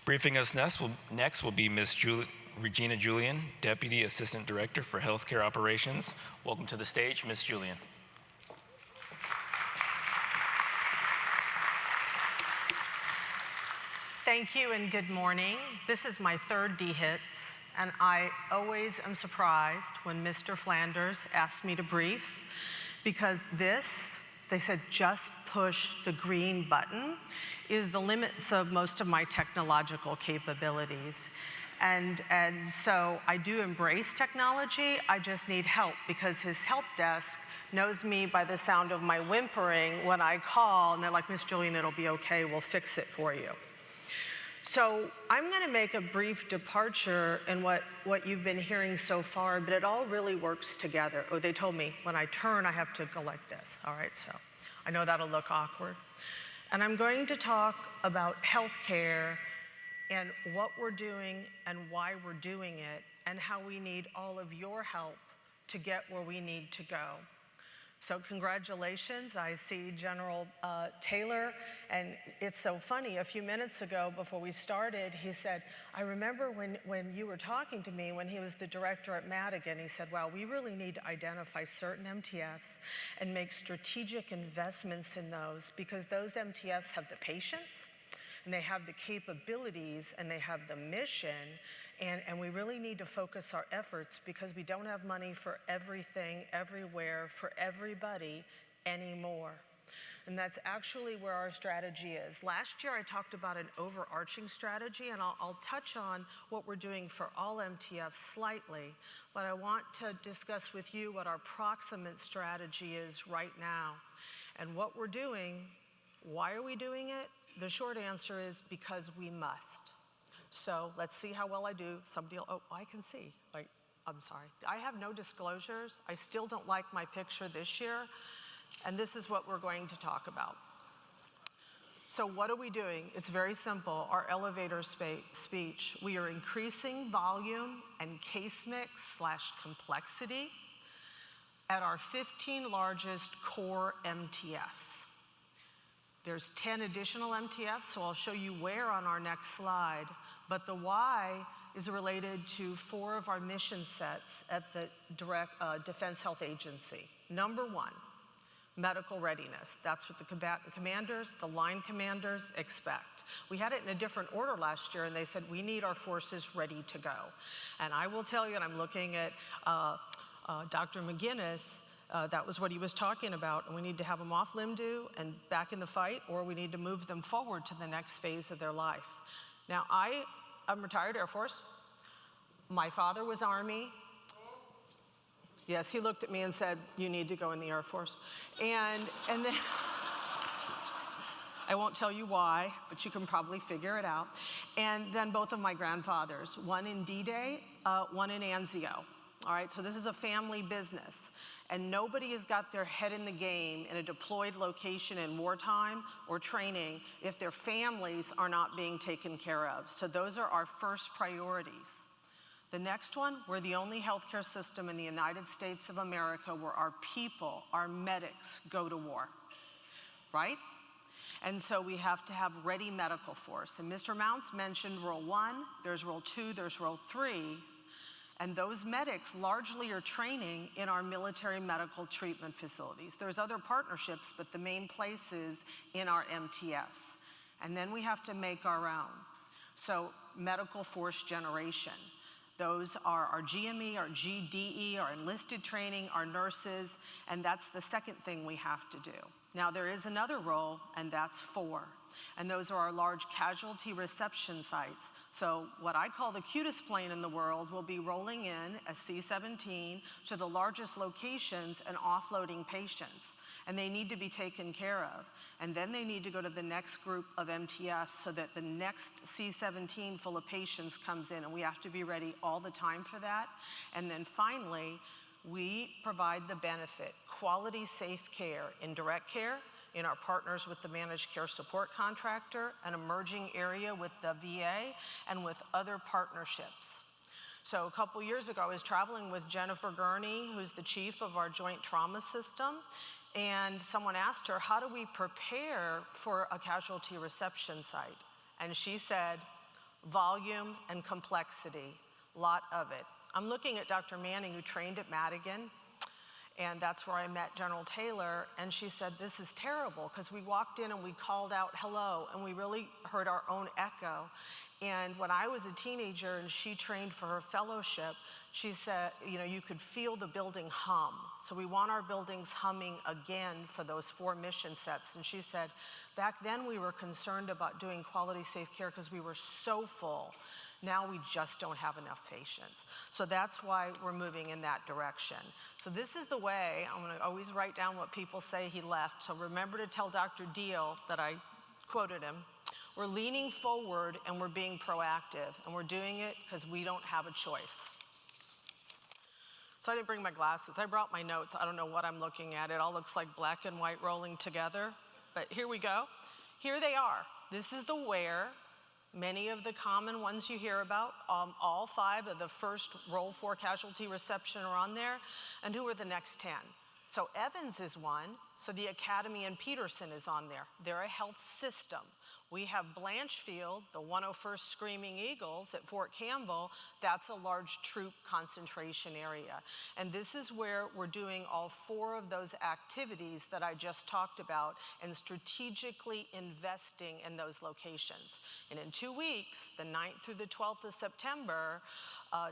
Briefing us next will be Ms. Regina Julian, Deputy Assistant Director for Healthcare Operations. Welcome to the stage, Ms. Julian. Thank you and good morning. This is my third DHITS, and I always am surprised when Mr. Flanders asks me to brief, because this, they said, just push the green button, is the limits of most of my technological capabilities. And so I do embrace technology, I just need help, because his help desk knows me by the sound of my whimpering when I call, and they're like, Miss Julian, it'll be okay, we'll fix it for you. So I'm gonna make a brief departure in what you've been hearing so far, but it all really works together. Oh, they told me when I turn, I have to go like this. All right, so I know that'll look awkward. And I'm going to talk about healthcare and what we're doing and why we're doing it, and how we need all of your help to get where we need to go. So congratulations, I see General Taylor, and it's so funny, a few minutes ago before we started, he said, I remember when you were talking to me when he was the director at Madigan, he said, wow, we really need to identify certain MTFs and make strategic investments in those, because those MTFs have the patience, and they have the capabilities, and they have the mission, and we really need to focus our efforts, because we don't have money for everything, everywhere, for everybody anymore. And that's actually where our strategy is. Last year I talked about an overarching strategy, and I'll touch on what we're doing for all MTFs slightly, but I want to discuss with you what our proximate strategy is right now. And what we're doing, why are we doing it? The short answer is because we must. So let's see how well I do. Oh, I can see. I'm sorry. I have no disclosures. I still don't like my picture this year. And this is what we're going to talk about. So what are we doing? It's very simple. Our elevator speech. We are increasing volume and case mix / complexity at our 15 largest core MTFs. There's 10 additional MTFs, so I'll show you where on our next slide. But the why is related to 4 of our mission sets at the Defense Health Agency. Number 1, medical readiness. That's what the combatant commanders, the line commanders expect. We had it in a different order last year, and they said, we need our forces ready to go. And I will tell you, and I'm looking at Dr. McGinnis, that was what he was talking about, and we need to have them off limb-do and back in the fight, or we need to move them forward to the next phase of their life. Now, I'm retired Air Force. My father was Army. Yes, he looked at me and said, you need to go in the Air Force. And then, I won't tell you why, but you can probably figure it out. And then both of my grandfathers, one in D-Day, one in Anzio. All right, so this is a family business. And nobody has got their head in the game in a deployed location in wartime or training if their families are not being taken care of. So those are our first priorities. The next one, we're the only healthcare system in the United States of America where our people, our medics, go to war, right? And so we have to have ready medical force. And Mr. Mounts mentioned Role 1, there's Role 2, there's Role 3. And those medics largely are training in our military medical treatment facilities. There's other partnerships, but the main place is in our MTFs. And then we have to make our own. So medical force generation. Those are our GME, our GDE, our enlisted training, our nurses, and that's the second thing we have to do. Now there is another role, and that's 4. And those are our large casualty reception sites. So what I call the cutest plane in the world will be rolling in a C-17 to the largest locations and offloading patients. And they need to be taken care of. And then they need to go to the next group of MTFs so that the next C-17 full of patients comes in, and we have to be ready all the time for that. And then finally, we provide the benefit, quality, safe care in direct care, in our partners with the managed care support contractor, an emerging area with the VA, and with other partnerships. So a couple years ago, I was traveling with Jennifer Gurney, who's the chief of our joint trauma system, and someone asked her, how do we prepare for a casualty reception site? And she said, volume and complexity, a lot of it. I'm looking at Dr. Manning, who trained at Madigan, and that's where I met General Taylor, and she said, this is terrible, because we walked in and we called out hello, and we really heard our own echo. And when I was a teenager and she trained for her fellowship, she said, you know, you could feel the building hum. So we want our buildings humming again for those 4 mission sets. And she said, back then we were concerned about doing quality safe care because we were so full. Now we just don't have enough patients. So that's why we're moving in that direction. So this is the way. I'm gonna always write down what people say he left. So remember to tell Dr. Deal that I quoted him. We're leaning forward and we're being proactive, and we're doing it because we don't have a choice. So I didn't bring my glasses. I brought my notes. I don't know what I'm looking at. It all looks like black and white rolling together, but here we go. Here they are. This is the where. Many of the common ones you hear about, all 5 of the first Roll 4 casualty reception are on there, and who are the next 10? So Evans is one, so the Academy in Peterson is on there. They're a health system. We have Blanchfield, the 101st Screaming Eagles at Fort Campbell. That's a large troop concentration area. And this is where we're doing all 4 of those activities that I just talked about and strategically investing in those locations. And in 2 weeks, the 9th through the 12th of September,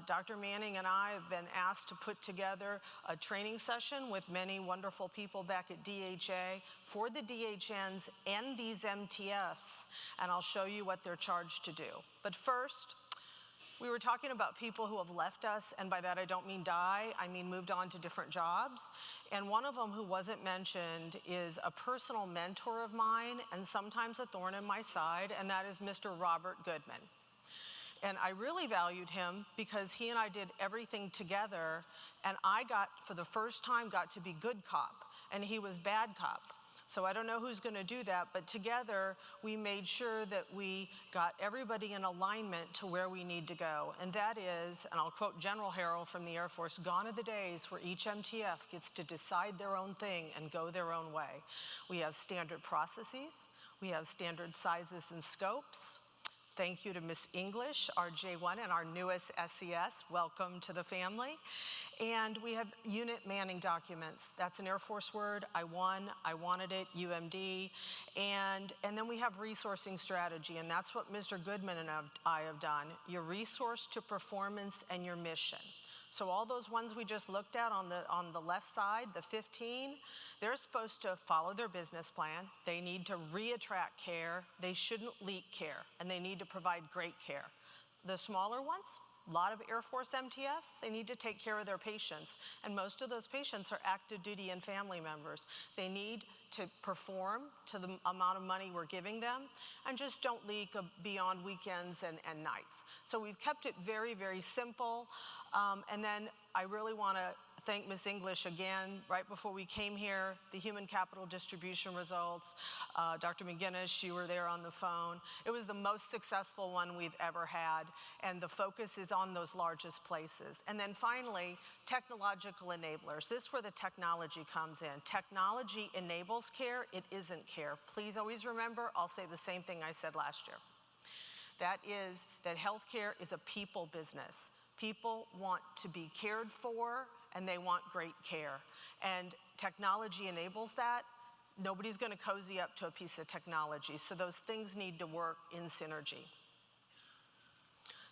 Dr. Manning and I have been asked to put together a training session with many wonderful people back at DHA for the DHNs and these MTFs, and I'll show you what they're charged to do. But first, we were talking about people who have left us, and by that I don't mean die, I mean moved on to different jobs. And one of them who wasn't mentioned is a personal mentor of mine and sometimes a thorn in my side, and that is Mr. Robert Goodman. And I really valued him because he and I did everything together, and I for the first time, got to be good cop, and he was bad cop. So I don't know who's gonna do that, but together we made sure that we got everybody in alignment to where we need to go. And that is, and I'll quote General Harrell from the Air Force, gone are the days where each MTF gets to decide their own thing and go their own way. We have standard processes, we have standard sizes and scopes. Thank you to Miss English, our J1 and our newest SES. Welcome to the family. And we have unit manning documents. That's an Air Force word. I wanted it, UMD. And then we have resourcing strategy, and that's what Mr. Goodman and I have done. Your resource to performance and your mission. So all those ones we just looked at on the left side, the 15, they're supposed to follow their business plan. They need to re-attract care. They shouldn't leak care, and they need to provide great care. The smaller ones, a lot of Air Force MTFs, they need to take care of their patients, and most of those patients are active duty and family members. They need to perform to the amount of money we're giving them, and just don't leak beyond weekends and nights. So we've kept it very, very simple. And then I really want to thank Ms. English again. Right before we came here, the human capital distribution results, Dr. McGinnis, you were there on the phone. It was the most successful one we've ever had, and the focus is on those largest places. And then finally, technological enablers. This is where the technology comes in. Technology enables care, it isn't care. Please always remember, I'll say the same thing I said last year. That is that healthcare is a people business. People want to be cared for, and they want great care. And technology enables that. Nobody's gonna cozy up to a piece of technology, so those things need to work in synergy.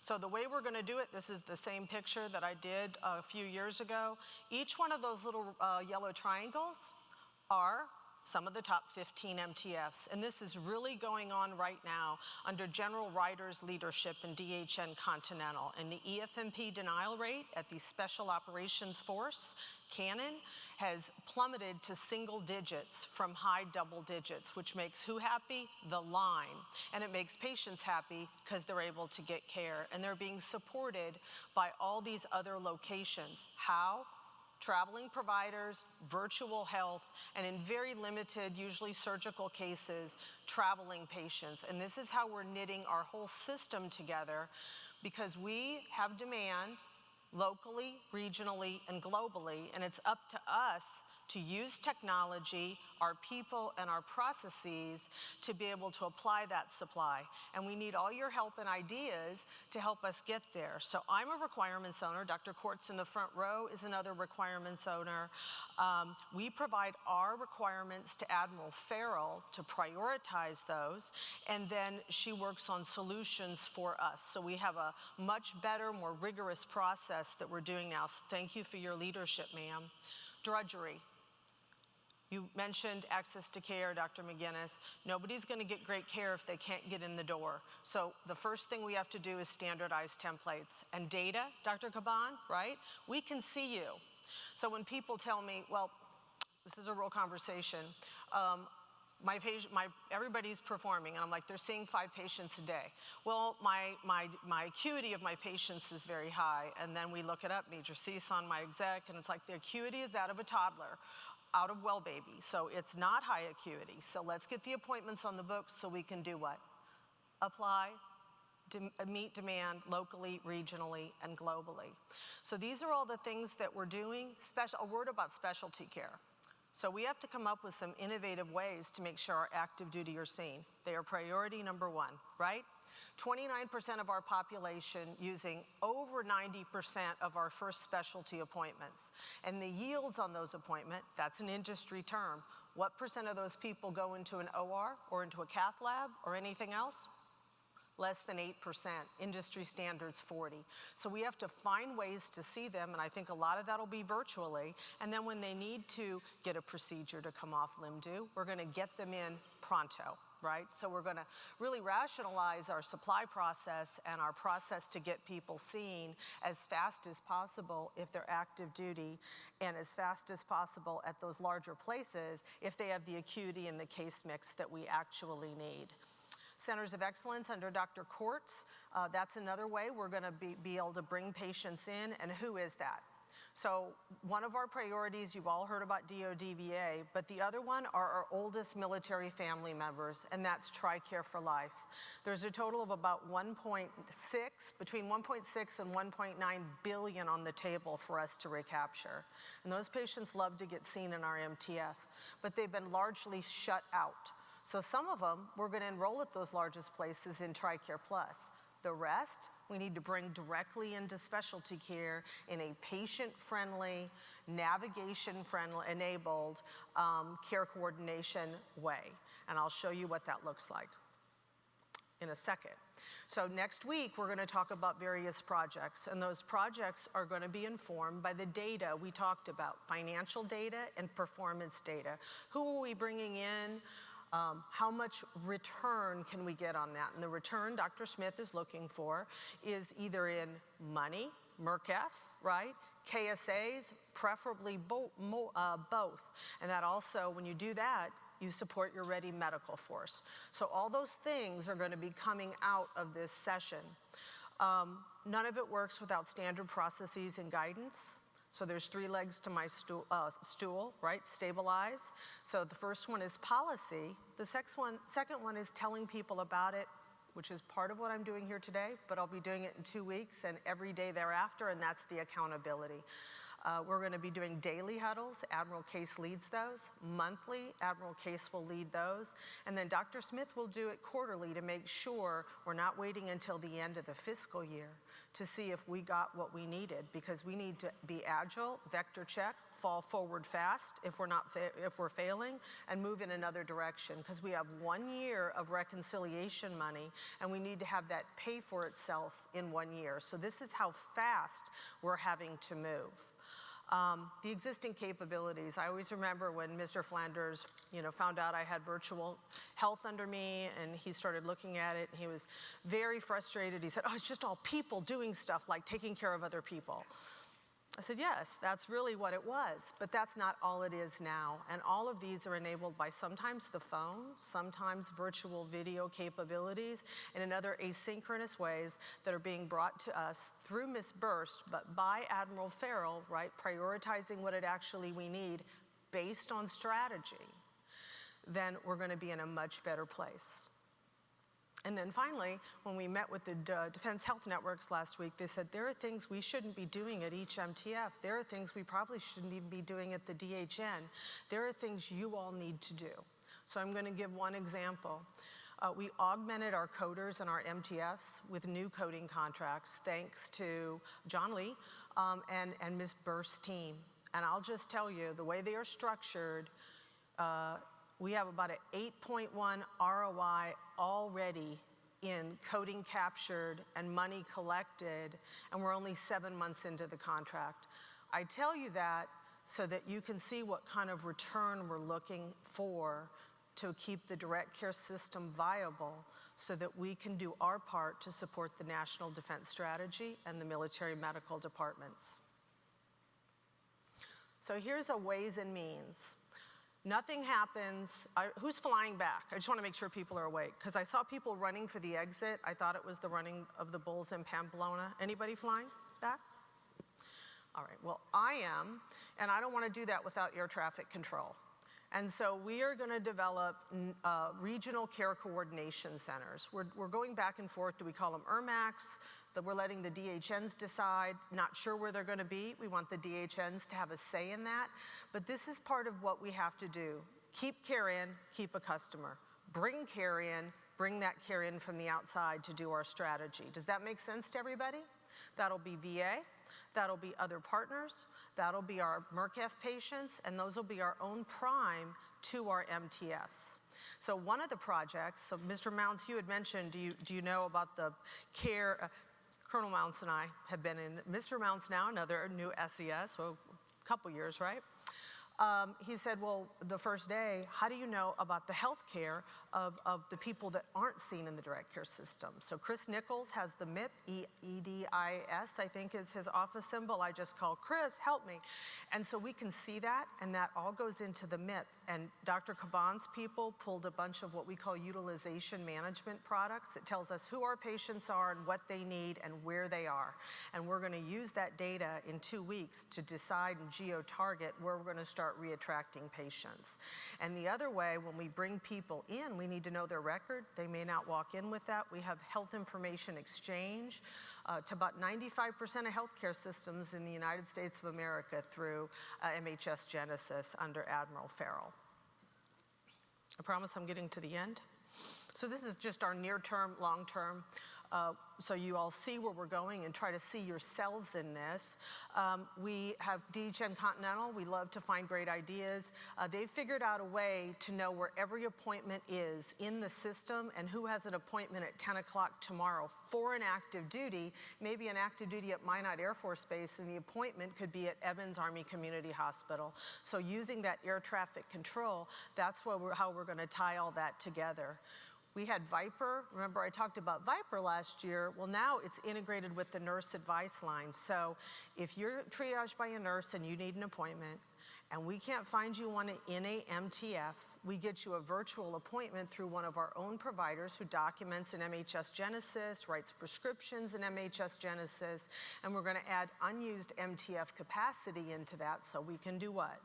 So the way we're gonna do it, this is the same picture that I did a few years ago. Each one of those little yellow triangles are some of the top 15 MTFs. And this is really going on right now under General Ryder's leadership in DHN Continental. And the EFMP denial rate at the Special Operations Force, Cannon, has plummeted to single digits from high double digits, which makes who happy? The line. And it makes patients happy because they're able to get care. And they're being supported by all these other locations. How? Traveling providers, virtual health, and in very limited, usually surgical cases, traveling patients. And this is how we're knitting our whole system together, because we have demand locally, regionally, and globally, and it's up to us to use technology, our people, and our processes to be able to apply that supply. And we need all your help and ideas to help us get there. So I'm a requirements owner. Dr. Courts in the front row is another requirements owner. We provide our requirements to Admiral Farrell to prioritize those, and then she works on solutions for us. So we have a much better, more rigorous process that we're doing now. So thank you for your leadership, ma'am. Drudgery. You mentioned access to care, Dr. McGinnis. Nobody's going to get great care if they can't get in the door. So the first thing we have to do is standardize templates. And data, Dr. Caban, right? We can see you. So when people tell me, well, this is a real conversation, everybody's performing, and I'm like, they're seeing 5 patients a day. Well, my acuity of my patients is very high, and then we look it up, Major CSUN, my exec, and it's like the acuity is that of a toddler out of well baby, so it's not high acuity. So let's get the appointments on the books so we can do what? Apply, meet demand locally, regionally, and globally. So these are all the things that we're doing. A word about specialty care. So we have to come up with some innovative ways to make sure our active duty are seen. They are priority number 1, right? 29% of our population using over 90% of our first specialty appointments. And the yields on those appointments, that's an industry term. What percent of those people go into an OR or into a cath lab or anything else? Less than 8%, industry standards 40. So we have to find ways to see them, and I think a lot of that'll be virtually, and then when they need to get a procedure to come off limb due, we're gonna get them in pronto, right? So we're gonna really rationalize our supply process and our process to get people seen as fast as possible if they're active duty, and as fast as possible at those larger places if they have the acuity and the case mix that we actually need. Centers of Excellence under Dr. Courts, that's another way we're gonna be able to bring patients in, and who is that? So one of our priorities, you've all heard about DODVA, but the other one are our oldest military family members, and that's TRICARE for Life. There's a total of about between 1.6 and 1.9 billion on the table for us to recapture. And those patients love to get seen in our MTF, but they've been largely shut out. So some of them, we're gonna enroll at those largest places in TRICARE Plus. The rest, we need to bring directly into specialty care in a patient-friendly, navigation-friendly, enabled care coordination way. And I'll show you what that looks like in a second. So next week, we're gonna talk about various projects, and those projects are gonna be informed by the data we talked about, financial data and performance data. Who are we bringing in? How much return can we get on that? And the return Dr. Smith is looking for is either in money, MERCF, right? KSAs, preferably both. And that also, when you do that, you support your ready medical force. So all those things are gonna be coming out of this session. None of it works without standard processes and guidance. So there's 3 legs to my stool, right? Stabilize. So the first one is policy. The second one is telling people about it, which is part of what I'm doing here today, but I'll be doing it in 2 weeks and every day thereafter, and that's the accountability. We're gonna be doing daily huddles. Admiral Case leads those. Monthly, Admiral Case will lead those. And then Dr. Smith will do it quarterly to make sure we're not waiting until the end of the fiscal year to see if we got what we needed, because we need to be agile, vector check, fall forward fast if we're failing, and move in another direction, because we have 1 year of reconciliation money, and we need to have that pay for itself in 1 year. So this is how fast we're having to move. The existing capabilities, I always remember when Mr. Flanders, found out I had virtual health under me, and he started looking at it, and he was very frustrated. He said, oh, it's just all people doing stuff like taking care of other people. I said, yes, that's really what it was, but that's not all it is now. And all of these are enabled by sometimes the phone, sometimes virtual video capabilities, and in other asynchronous ways that are being brought to us through Ms. Burst, but by Admiral Farrell, right, prioritizing what it actually we need based on strategy. Then we're gonna be in a much better place. And then finally, when we met with the Defense Health Networks last week, they said there are things we shouldn't be doing at each MTF. There are things we probably shouldn't even be doing at the DHN. There are things you all need to do. So I'm going to give one example. We augmented our coders and our MTFs with new coding contracts, thanks to John Lee and Ms. Burst's team. And I'll just tell you, the way they are structured, we have about an 8.1 ROI already in coding captured and money collected, and we're only 7 months into the contract. I tell you that so that you can see what kind of return we're looking for to keep the direct care system viable so that we can do our part to support the National Defense Strategy and the military medical departments. So here's a ways and means. Nothing happens. Who's flying back? I just want to make sure people are awake, because I saw people running for the exit. I thought it was the running of the bulls in Pamplona. Anybody flying back? All right, well, I am, and I don't want to do that without air traffic control. And so we are going to develop regional care coordination centers. We're going back and forth. Do we call them ERMACs? That we're letting the DHNs decide, not sure where they're going to be. We want the DHNs to have a say in that. But this is part of what we have to do. Keep care in, keep a customer. Bring care in, bring that care in from the outside to do our strategy. Does that make sense to everybody? That'll be VA. That'll be other partners. That'll be our MERCF patients, and those will be our own prime to our MTFs. So one of the projects, so Mr. Mounts, you had mentioned, do you know about the care, Colonel Mounts and I have been in, Mr. Mounts now, another new SES, well, a couple years, right? He said, well, the first day, how do you know about the health care of the people that aren't seen in the direct care system? So Chris Nichols has the MIP, EDIS, I think is his office symbol. I just call Chris, help me. And so we can see that, and that all goes into the MIP. And Dr. Caban's people pulled a bunch of what we call utilization management products. It tells us who our patients are and what they need and where they are. And we're going to use that data in 2 weeks to decide and geo-target where we're going to start reattracting patients. And the other way, when we bring people in, we need to know their record. They may not walk in with that. We have health information exchange to about 95% of healthcare systems in the United States of America through MHS Genesis under Admiral Farrell. I promise I'm getting to the end. So this is just our near-term, long-term, so you all see where we're going and try to see yourselves in this. We have DHN Continental. We love to find great ideas. They've figured out a way to know where every appointment is in the system and who has an appointment at 10 o'clock tomorrow for an active duty, maybe an active duty at Minot Air Force Base, and the appointment could be at Evans Army Community Hospital. So using that air traffic control, that's how we're going to tie all that together. We had Viper. Remember, I talked about Viper last year. Well, now it's integrated with the nurse advice line. So if you're triaged by a nurse and you need an appointment, and we can't find you one in a MTF, we get you a virtual appointment through one of our own providers who documents in MHS Genesis, writes prescriptions in MHS Genesis, and we're going to add unused MTF capacity into that so we can do what?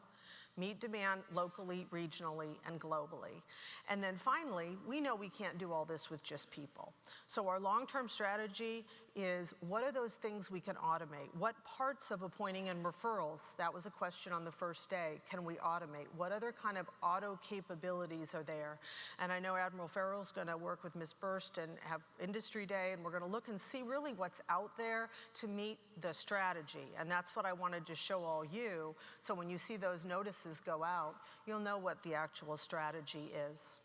Meet demand locally, regionally, and globally. And then finally, we know we can't do all this with just people. So our long-term strategy is, what are those things we can automate? What parts of appointing and referrals, that was a question on the first day, can we automate? What other kind of auto capabilities are there? And I know Admiral Farrell's gonna work with Ms. Burst and have industry day, and we're gonna look and see really what's out there to meet the strategy. And that's what I wanted to show all you, so when you see those notices go out, you'll know what the actual strategy is.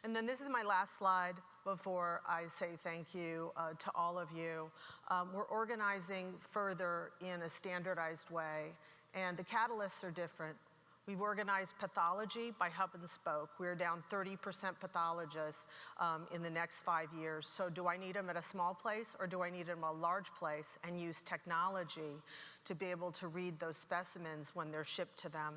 And then this is my last slide before I say thank you to all of you. We're organizing further in a standardized way, and the catalysts are different. We've organized pathology by hub and spoke. We're down 30% pathologists in the next 5 years. So do I need them at a small place, or do I need them at a large place, and use technology to be able to read those specimens when they're shipped to them?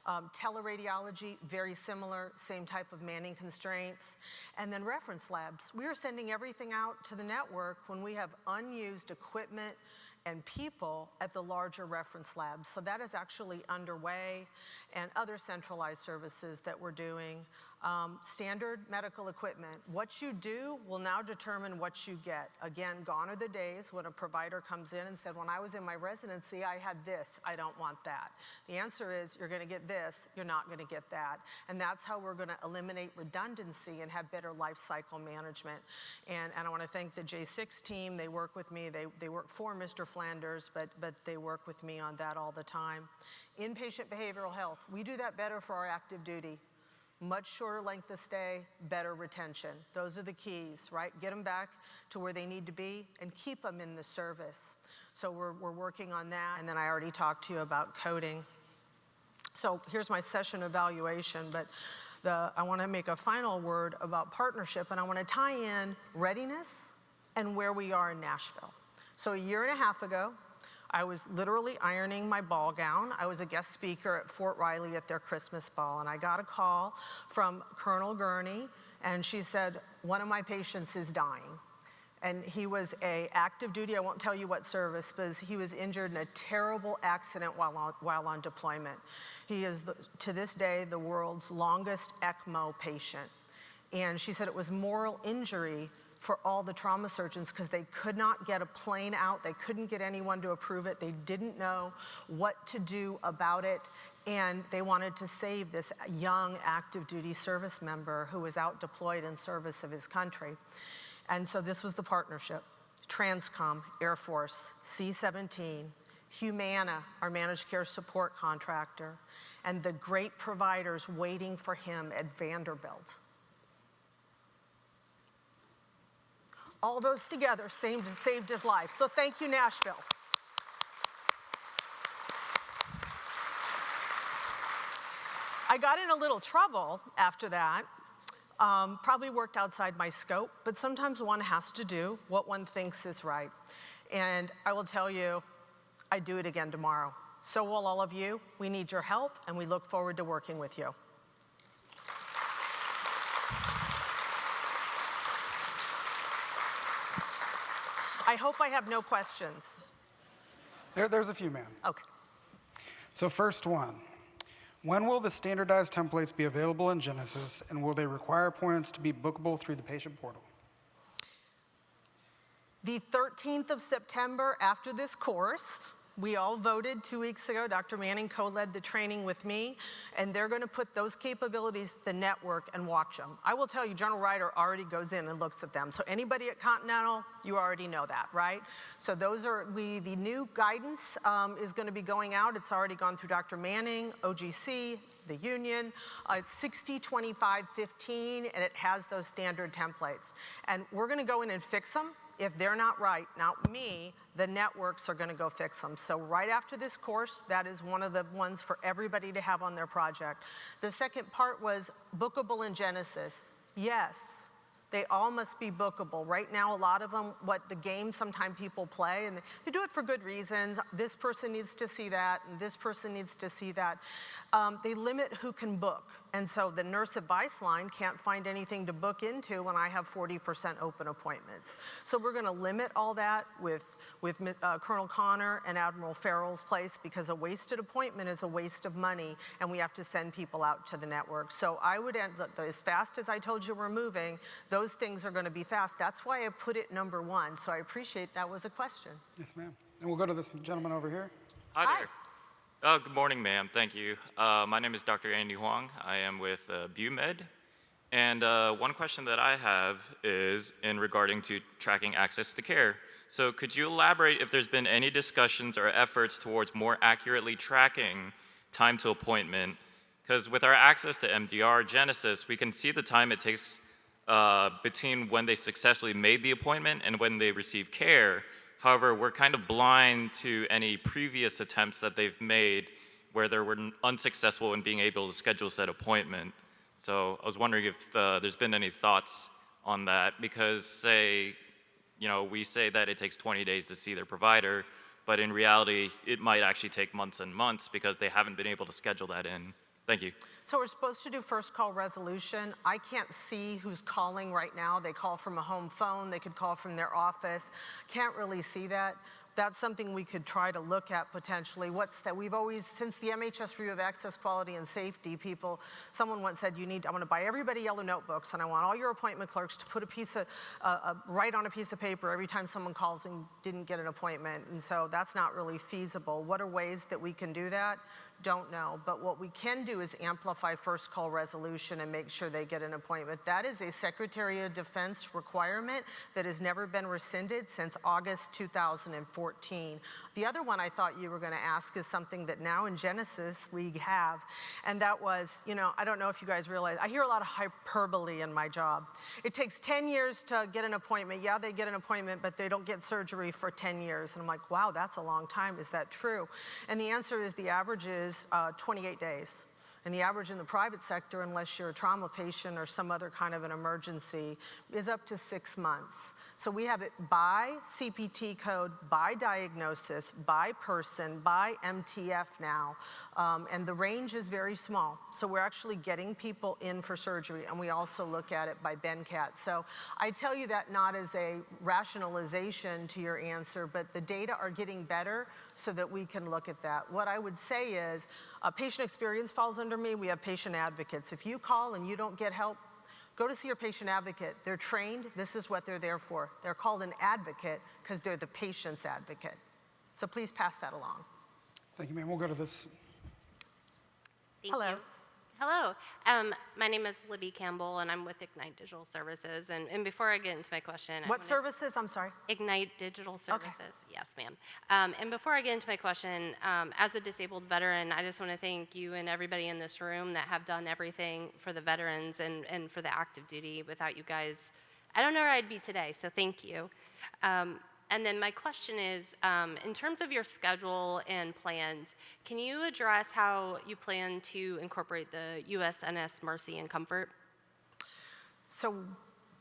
Teleradiology, very similar, same type of manning constraints. And then reference labs. We are sending everything out to the network when we have unused equipment and people at the larger reference labs. So that is actually underway, and other centralized services that we're doing. Standard medical equipment. What you do will now determine what you get. Again, gone are the days when a provider comes in and said, when I was in my residency, I had this, I don't want that. The answer is, you're gonna get this, you're not gonna get that. And that's how we're gonna eliminate redundancy and have better life cycle management. And I wanna thank the J6 team. They work with me. They work for Mr. Flanders, but they work with me on that all the time. Inpatient behavioral health, we do that better for our active duty. Much shorter length of stay, better retention. Those are the keys, right? Get them back to where they need to be and keep them in the service. So we're working on that. And then I already talked to you about coding. So here's my session evaluation, but I want to make a final word about partnership, and I want to tie in readiness and where we are in Nashville. So a year and a half ago, I was literally ironing my ball gown. I was a guest speaker at Fort Riley at their Christmas ball, and I got a call from Colonel Gurney, and she said, one of my patients is dying. And he was active duty, I won't tell you what service, but he was injured in a terrible accident while on deployment. He is, to this day, the world's longest ECMO patient. And she said it was moral injury for all the trauma surgeons because they could not get a plane out. They couldn't get anyone to approve it. They didn't know what to do about it. And they wanted to save this young active duty service member who was out deployed in service of his country. And so this was the partnership. Transcom, Air Force, C-17, Humana, our managed care support contractor, and the great providers waiting for him at Vanderbilt. All those together saved his life. So thank you, Nashville. I got in a little trouble after that. Probably worked outside my scope, but sometimes one has to do what one thinks is right. And I will tell you, I'd do it again tomorrow. So will all of you. We need your help, and we look forward to working with you. I hope I have no questions. There's a few, ma'am. Okay. So first one, when will the standardized templates be available in Genesis, and will they require appointments to be bookable through the patient portal? The 13th of September, after this course, we all voted 2 weeks ago. Dr. Manning co-led the training with me, and they're going to put those capabilities to the network and watch them. I will tell you, General Ryder already goes in and looks at them. So anybody at Continental, you already know that, right? So those are, the new guidance is going to be going out. It's already gone through Dr. Manning, OGC, the union. It's 60, 25, 15, and it has those standard templates. And we're going to go in and fix them. If they're not right, not me, the networks are going to go fix them. So right after this course, that is one of the ones for everybody to have on their project. The second part was bookable in Genesis. Yes, they all must be bookable. Right now, a lot of them, what the game sometimes people play, and they do it for good reasons. This person needs to see that, and this person needs to see that. They limit who can book. And so the nurse advice line can't find anything to book into when I have 40% open appointments. So we're going to limit all that with Colonel Connor and Admiral Farrell's place, because a wasted appointment is a waste of money, and we have to send people out to the network. So I would end up, as fast as I told you we're moving, those things are going to be fast. That's why I put it number one. So I appreciate that was a question. Yes, ma'am. And we'll go to this gentleman over here. Hi there. Good morning, ma'am. Thank you. My name is Dr. Andy Huang. I am with BUMED. And one question that I have is in regarding to tracking access to care. So could you elaborate if there's been any discussions or efforts towards more accurately tracking time to appointment? Because with our access to MDR Genesis, we can see the time it takes between when they successfully made the appointment and when they receive care. However, we're kind of blind to any previous attempts that they've made where they were unsuccessful in being able to schedule said appointment. So I was wondering if there's been any thoughts on that, because say, we say that it takes 20 days to see their provider, but in reality, it might actually take months and months because they haven't been able to schedule that in. Thank you. So we're supposed to do first call resolution. I can't see who's calling right now. They call from a home phone. They could call from their office. Can't really see that. That's something we could try to look at potentially. What's that? We've always, since the MHS review of access, quality, and safety, someone once said, I want to buy everybody yellow notebooks, and I want all your appointment clerks to put write on a piece of paper every time someone calls and didn't get an appointment. And so that's not really feasible. What are ways that we can do that? Don't know, but what we can do is amplify first call resolution and make sure they get an appointment. That is a Secretary of Defense requirement that has never been rescinded since August 2014. The other one I thought you were going to ask is something that now in Genesis we have, and that was, I don't know if you guys realize, I hear a lot of hyperbole in my job. It takes 10 years to get an appointment. Yeah, they get an appointment, but they don't get surgery for 10 years. And I'm like, wow, that's a long time. Is that true? And the answer is the average is 28 days. And the average in the private sector, unless you're a trauma patient or some other kind of an emergency, is up to 6 months. So we have it by CPT code, by diagnosis, by person, by MTF now, and the range is very small. So we're actually getting people in for surgery, and we also look at it by BenCat. So I tell you that not as a rationalization to your answer, but the data are getting better so that we can look at that. What I would say is, patient experience falls under me. We have patient advocates. If you call and you don't get help, go to see your patient advocate. They're trained. This is what they're there for. They're called an advocate because they're the patient's advocate. So please pass that along. Thank you, ma'am. We'll go to this. Hello. Hello. My name is Libby Campbell, and I'm with Ignite Digital Services. And before I get into my question, What services? I'm sorry. Ignite Digital Services. Yes, ma'am. And before I get into my question, as a disabled veteran, I just want to thank you and everybody in this room that have done everything for the veterans and for the active duty. Without you guys, I don't know where I'd be today, so thank you. And then my question is, in terms of your schedule and plans, can you address how you plan to incorporate the USNS Mercy and Comfort? So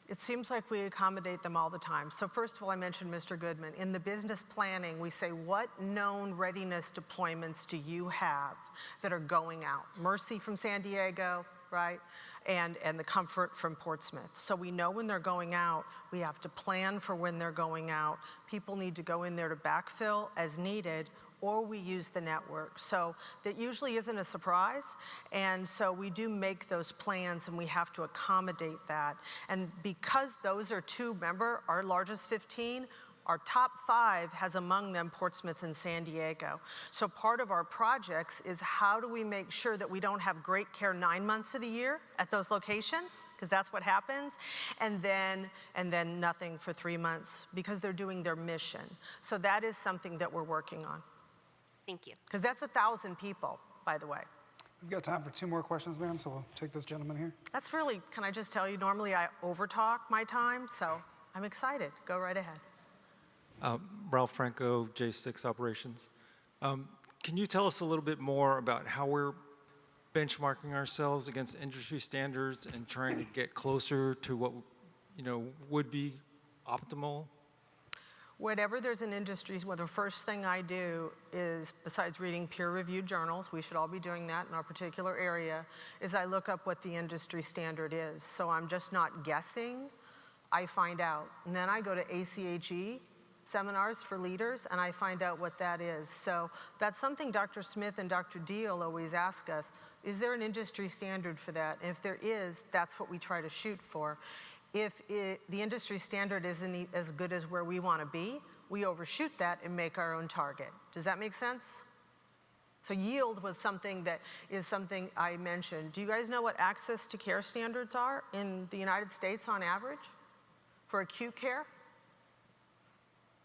it seems like we accommodate them all the time. So first of all, I mentioned Mr. Goodman. In the business planning, we say, what known readiness deployments do you have that are going out? Mercy from San Diego, right? And the Comfort from Portsmouth. So we know when they're going out. We have to plan for when they're going out. People need to go in there to backfill as needed, or we use the network. So that usually isn't a surprise. And so we do make those plans, and we have to accommodate that. And because those are remember, our largest 15, our top 5 has among them Portsmouth and San Diego. So part of our projects is how do we make sure that we don't have great care 9 months of the year at those locations, because that's what happens, and then nothing for 3 months because they're doing their mission. So that is something that we're working on. Thank you. Because that's 1,000 people, by the way. We've got time for 2 more questions, ma'am, so we'll take this gentleman here. That's really, can I just tell you, normally I overtalk my time, so I'm excited. Go right ahead. Ralph Franco, J6 Operations. Can you tell us a little bit more about how we're benchmarking ourselves against industry standards and trying to get closer to what would be optimal? Whenever there's an industry, well, the first thing I do is, besides reading peer-reviewed journals, we should all be doing that in our particular area, is I look up what the industry standard is. So I'm just not guessing, I find out. And then I go to ACHE seminars for leaders, and I find out what that is. So that's something Dr. Smith and Dr. Deal always ask us, is there an industry standard for that? And if there is, that's what we try to shoot for. If the industry standard isn't as good as where we want to be, we overshoot that and make our own target. Does that make sense? So yield was something that is something I mentioned. Do you guys know what access to care standards are in the United States on average for acute care?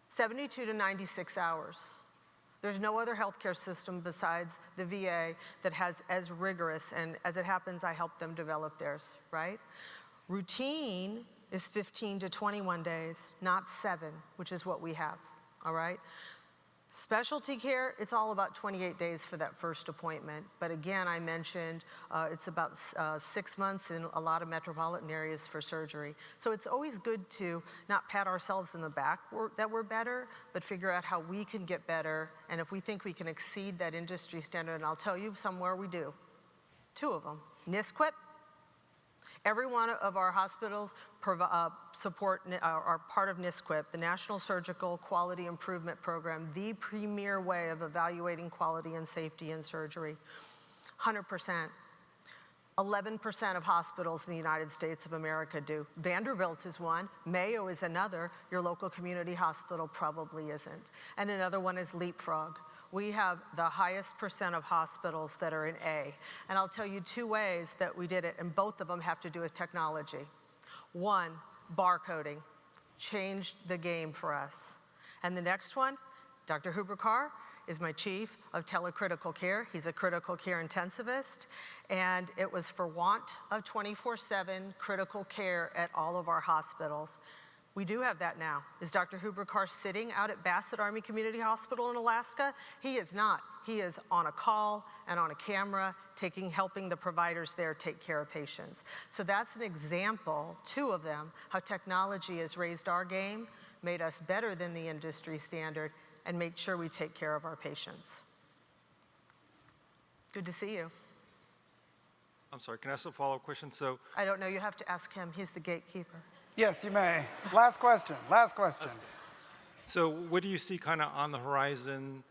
72 to 96 hours. There's no other healthcare system besides the VA that has as rigorous, and as it happens, I help them develop theirs, right? Routine is 15 to 21 days, not 7, which is what we have, all right? Specialty care, it's all about 28 days for that first appointment. But again, I mentioned it's about 6 months in a lot of metropolitan areas for surgery. So it's always good to not pat ourselves in the back that we're better, but figure out how we can get better. And if we think we can exceed that industry standard, and I'll tell you somewhere we do. 2 of them. NISQIP. Every one of our hospitals are part of NISQIP, the National Surgical Quality Improvement Program, the premier way of evaluating quality and safety in surgery. 100%. 11% of hospitals in the United States of America do. Vanderbilt is one, Mayo is another, your local community hospital probably isn't. And another one is Leapfrog. We have the highest percent of hospitals that are in A. And I'll tell you 2 ways that we did it, and both of them have to do with technology. 1, barcoding changed the game for us. And the next one, Dr. Huberkar is my chief of telecritical care. He's a critical care intensivist, and it was for want of 24/7 critical care at all of our hospitals. We do have that now. Is Dr. Huberkar sitting out at Bassett Army Community Hospital in Alaska? He is not. He is on a call and on a camera, helping the providers there take care of patients. So that's an example, 2 of them, how technology has raised our game, made us better than the industry standard, and make sure we take care of our patients. Good to see you. I'm sorry, can I ask a follow-up question? So, I don't know, you have to ask him. He's the gatekeeper. Yes, you may. Last question. Last question. so what do you see kind of on the horizon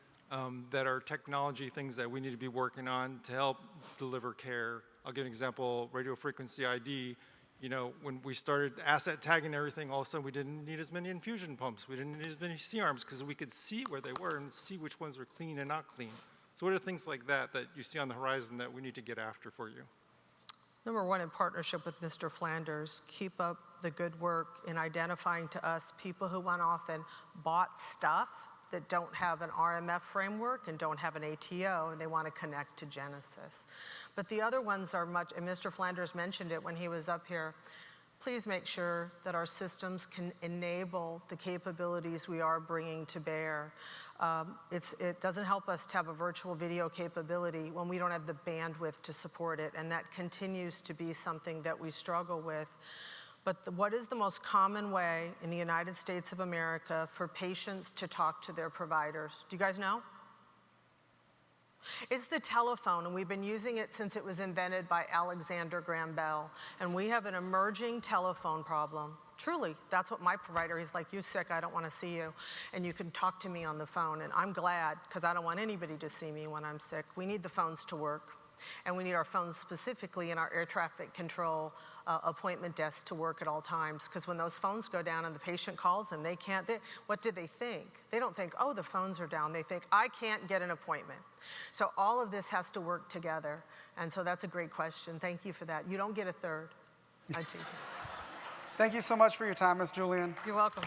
that are technology things that we need to be working on to help deliver care? I'll give an example, radio frequency ID. You know, when we started asset tagging everything, all of a sudden we didn't need as many infusion pumps. We didn't need as many C-arms because we could see where they were and see which ones were clean and not clean. So what are things like that that you see on the horizon that we need to get after for you? Number 1, in partnership with Mr. Flanders, keep up the good work in identifying to us people who went off and bought stuff that don't have an RMF framework and don't have an ATO, and they want to connect to Genesis. But the other ones are much, and Mr. Flanders mentioned it when he was up here, please make sure that our systems can enable the capabilities we are bringing to bear. It doesn't help us to have a virtual video capability when we don't have the bandwidth to support it, and that continues to be something that we struggle with. But what is the most common way in the United States of America for patients to talk to their providers? Do you guys know? It's the telephone, and we've been using it since it was invented by Alexander Graham Bell. And we have an emerging telephone problem. Truly, that's what my provider, he's like, you sick, I don't want to see you. And you can talk to me on the phone. And I'm glad, because I don't want anybody to see me when I'm sick. We need the phones to work. And we need our phones specifically in our air traffic control appointment desk to work at all times. Because when those phones go down and the patient calls and what do they think? They don't think, oh, the phones are down. They think, I can't get an appointment. So all of this has to work together. And so that's a great question. Thank you for that. You don't get a third. Thank you so much for your time, Ms. Julian. You're welcome.